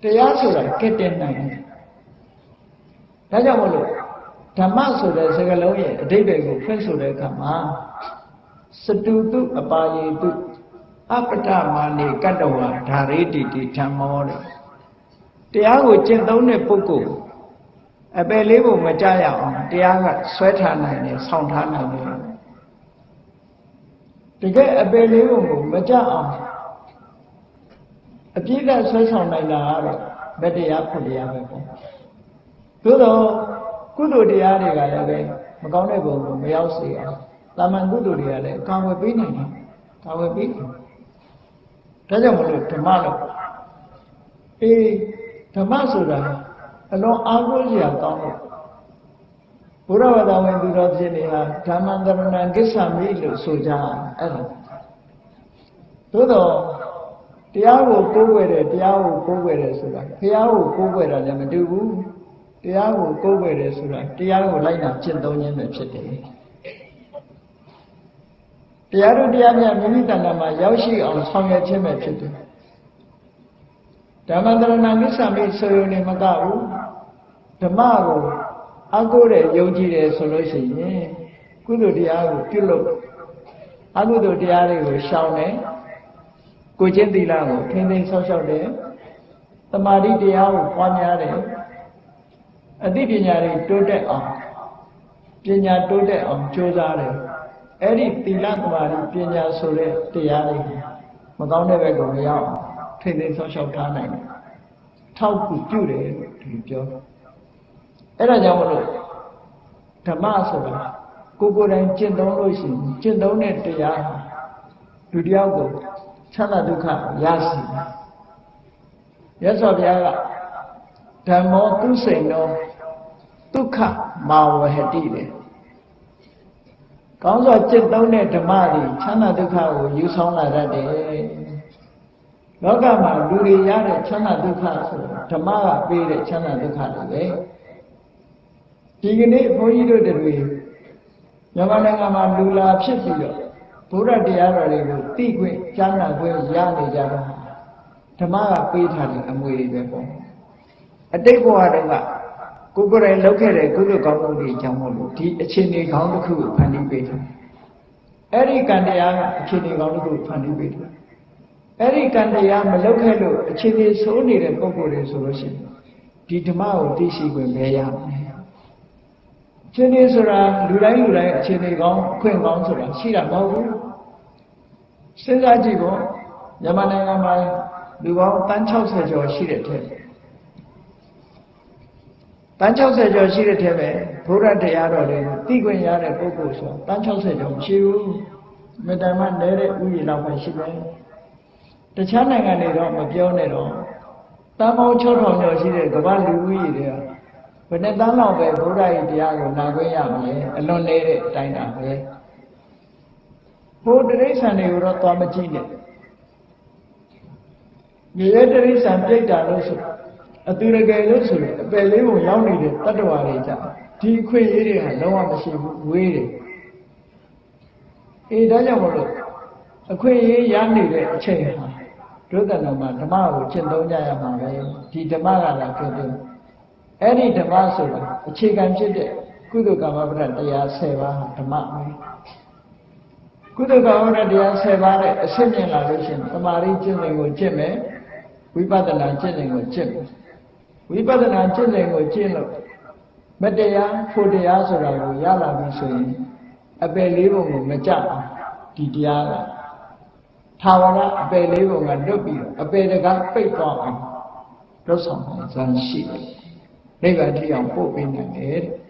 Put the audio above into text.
တရားဆိုတာကဲ့တင်နိုင်တယ်ဒါကြောင့်မလို့ဓမ္မဆိုတဲ့စကားလုံးရဲ့အဓိပ္ပာယ်ကိုဖွင့်ဆိုတဲ့အခါမှာစတုတုအပါယေတုအပတမာနေကတ္တဝါဓာရေတိတိဓမ္မောတဲ့တရားကိုကျင့်သုံးတဲ့ပုဂ္ဂိုလ်အပယ်လေးကိုမကြရအောင်တရားကဆွဲထားနိုင်တယ်ဆောင်းထားနိုင်တယ်တကယ်အပယ်လေးကိုမကြအောင်အပြည့်ကဆွဲဆောင်နိုင်တာကတော့ဗတ္တရားဖို့တရားပဲပေါ့သို့တော့ကုသိုလ်တရားတွေကလည်းပဲမကောင်းတဲ့ဘုံကိုမရောက်စေအောင်တာမန်ကုသိုလ်တွေကလည်းကာဝယ်ပေးနိုင်တယ်ကာဝယ်ပေးတယ်ဒါကြောင့်မလို့ဓမ္မလို့ဓမ္မဆိုတာအလွန်အားကိုးစရာကောင်းလို့ဘုရားဝတ္တဝင်သူတော်ဖြစ်နေဟာဓမ္မန္တရဏံကိစ္ဆမိလို့ဆိုကြအဲ့ဒါသို့တော့တရားကိုကိုးကွယ်တယ်တရားကိုကိုးကွယ်တယ်ဆိုတာဘုရားကိုကိုးကွယ်တာလည်းမတူဘူးတရားကိုကိုးကွယ်တယ်ဆိုတာတရားကိုလိုက်နာကျင့်သုံးခြင်းပဲဖြစ်တယ်တရားတို့တရားများမိမိတဏ္ဍာမှာရောက်ရှိအောင်ဆောင်ရွက်ခြင်းပဲဖြစ်တယ်ဓမ္မန္တရဏကိစ္ဆမိဆိုရုံနဲ့မကဘူးဓမ္မကိုအကုသိုလ်ယုံကြည်တယ်ဆိုလို့ရှိရင်ကုသိုလ်တရားကိုပြုလုပ်အကုသိုလ်တရားတွေကိုရှောင်တယ်ကိုကျင့်သီလကိုထိန်းသိမ်းဆောက်ရှောက်တယ်သမာဓိတရားကိုပွားများတယ်အသိပညာတွေတိုးတက်အောင်ပညာတိုးတက်အောင်ကြိုးစားတယ်အဲ့ဒီသီလသမာဓိပညာဆိုတဲ့တရားတွေမကောင်းတဲ့ဘက်ကိုမရောက်ထိန်းသိမ်းဆောက်ရှောက်ထားနိုင်တယ်ထောက်ကူပြုတယ်လို့ဒီပြောအဲ့ဒါကြောင့်မလို့ဓမ္မဆိုတာကိုယ်တိုင်ကျင့်သုံးလို့ရှိရင်ကျင့်သုံးတဲ့တရားလူတယောက်ကိုချမ်းသာဒုက္ခရစီရသော်ဘုရားကဓမ္မောသူစိန်သောဒုက္ခမာဝဟတိလေကောင်းစွာကျင့်သုံးတဲ့ဓမ္မတွေချမ်းသာဒုက္ခကိုယူဆောင်လာတတ်တယ်လောကမှာလူတွေရတဲ့ချမ်းသာဒုက္ခဆိုဓမ္မကပေးတဲ့ချမ်းသာဒုက္ခတွေပဲဒီကနေ့ဘုန်းကြီးတို့တွေမြန်မာနိုင်ငံမှာလူလာဖြစ်ပြီးတော့ဘုရားတရားတော်တွေကိုသိခွင့်ကြားနာခွင့်ရနေကြတော့ဓမ္မကပေးထားတဲ့အမွေတွေပဲပေါ့အတိတ်ဘဝတုန်းကကိုယ်ကိုယ်တိုင်လုပ်ခဲ့တဲ့ကုသိုလ်ကောင်းမှုတွေကြောင့်မို့လို့ဒီအခြေအနေကောင်းတစ်ခုကိုဖန်တီးပေးတယ်အဲ့ဒီကံတရားကအခြေအနေကောင်းတစ်ခုကိုဖန်တီးပေးတယ်အဲ့ဒီကံတရားမလုပ်ခဲ့လို့အခြေအနေဆိုးနေတဲ့ပုံကိုယ်တွေဆိုလို့ရှိရင်ဒီဓမ္မကိုသိရှိခွင့်ပဲရမယ်အခြေအနေဆိုတာလူတိုင်းအခြေအနေကောင်းအခွင့်ကောင်းဆိုတာရှိတာမဟုတ်ဘူးစဉ်းစားကြည့်ပေါ့မြန်မာနိုင်ငံမှာလူပေါင်းတန်း60ကျော်ရှိတဲ့ထဲတန်း60ကျော်ရှိတဲ့ထဲပဲဘုရားတရားတော်တွေကိုသိခွင့်ရတဲ့ပုဂ္ဂိုလ်ဆိုတန်း60ကျော်မရှိဘူးမေတ္တာမှနေတဲ့ဥယျာဉ်လောက်ပဲရှိတယ်တခြားနိုင်ငံတွေတော့မပြောနဲ့တော့တန်းပေါင်း6000ကျော်ရှိတဲ့ကမ္ဘာလူဦးရေတွေကဘယ်နဲ့တန်းလောက်ပဲဘုရားရဲ့တရားကိုနာခွင့်ရမလဲအလွန်နေတဲ့အတိုင်းတာပဲဘုဒ္ဓတိစ္ဆာန်တွေကိုတော့သွားမကြည့်နဲ့မြေရဲ့တိစ္ဆာန်ပြိတ္တာလို့ဆိုအတူတကယ်လို့ဆိုရင်အပယ်လေးကိုရောက်နေတဲ့တတ္တဝါတွေကြဒီအခွင့်အရေးတွေဟာလုံးဝမရှိဘူးဝေးတယ်ဒါကြောင့်မလို့အခွင့်အရေးရနေတဲ့အချိန်ဟာဒုက္ခနာမှာဓမ္မကိုကျင့်သုံးကြရမှာပဲဒီဓမ္မကလာဖြစ်တယ်အဲ့ဒီဓမ္မဆိုတာအခြေခံဖြစ်တဲ့ကုသိုလ်ကာမပဋ္ဌတရား10ပါးဟာဓမ္မပဲကုသိုလ်ကာမပဋ္ဌတရား10ပါးနဲ့အစစ်မြင်လာလို့ရှိရင်သမာဓိကျင့်စဉ်ကိုကျင့်မယ်ဝိပဿနာကျင့်စဉ်ကိုကျင့်မယ်ဝိပဿနာကျင့်စဉ်ကိုကျင့်လို့မတရားဖို့တရားဆိုတာကိုရလာပြီဆိုရင်အပယ်လေးပုံကိုမကြအောင်ဒီတရားကထာဝရအပယ်လေးပုံကလွတ်ပြီးတော့အပယ်တကားပိတ်သွားအောင်လုပ်ဆောင်နိုင်စွမ်းရှိတယ်နိဗ္ဗာန်ထိအောင်ပို့ပေးနိုင်တယ်တဲ့